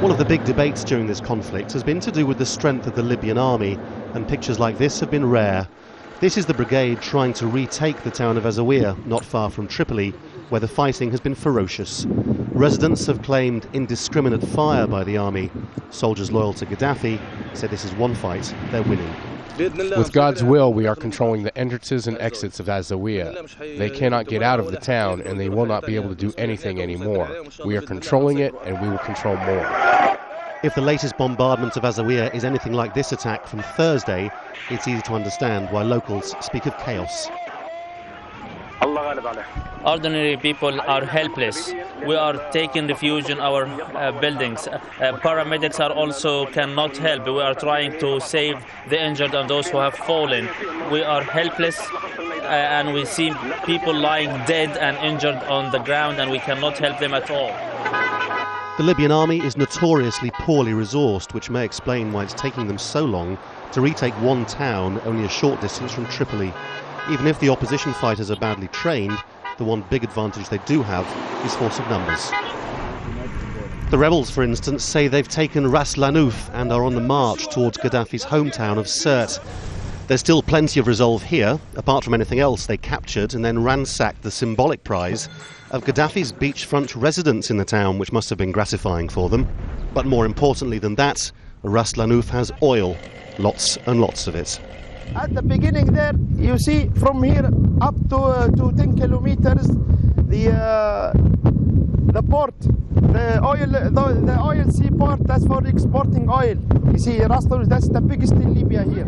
One of the big debates during this conflict has been to do with the strength of the Libyan army, and pictures like this have been rare. This is the brigade trying to retake the town of Az Zawiyah, not far from Tripoli, where the fighting has been ferocious. Residents have claimed indiscriminate fire by the army. Soldiers loyal to Gaddafi said this is one fight they're winning. With God's will, we are controlling the entrances and exits of Az Zawiyah. They cannot get out of the town, and they will not be able to do anything anymore. We are controlling it, and we will control more. If the latest bombardment of Az Zawiyah is anything like this attack from Thursday, it's easy to understand why locals speak of chaos. Ordinary people are helpless. We are taking refuge in our buildings. Paramedics are also cannot help. We are trying to save the injured and those who have fallen. We are helpless and we see people lying dead and injured on the ground, and we cannot help them at all. The Libyan army is notoriously poorly resourced, which may explain why it's taking them so long to retake one town only a short distance from Tripoli. Even if the opposition fighters are badly trained, the one big advantage they do have is force of numbers. The rebels, for instance, say they've taken Ras Lanouf and are on the march towards Gaddafi's hometown of Sirte. There's still plenty of resolve here, apart from anything else they captured and then ransacked the symbolic prize of Gaddafi's beachfront residence in the town, which must have been gratifying for them. But more importantly than that, Ras Lanouf has oil, lots and lots of it. At the beginning there, you see from here up to 10 kilometers, the port, the oil seaport, that's for exporting oil. You see, Ras Lanouf, that's the biggest in Libya here.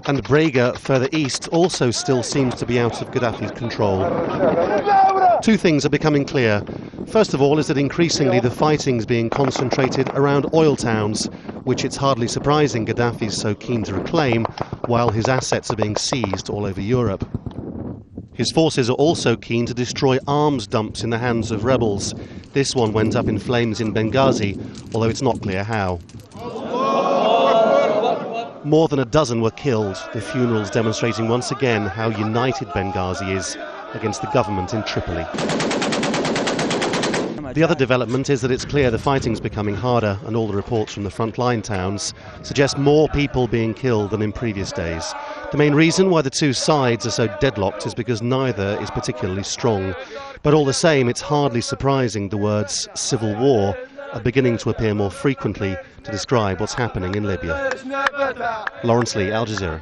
And Brega, further east, also still seems to be out of Gaddafi's control. Two things are becoming clear. First of all is that increasingly the fighting's being concentrated around oil towns, which it's hardly surprising Gaddafi's so keen to reclaim, while his assets are being seized all over Europe. His forces are also keen to destroy arms dumps in the hands of rebels. This one went up in flames in Benghazi, although it's not clear how. More than a dozen were killed, the funerals demonstrating once again how united Benghazi is against the government in Tripoli. The other development is that it's clear the fighting's becoming harder, and all the reports from the frontline towns suggest more people being killed than in previous days. The main reason why the two sides are so deadlocked is because neither is particularly strong. But all the same, it's hardly surprising the words civil war are beginning to appear more frequently to describe what's happening in Libya. Laurence, Al Jazeera.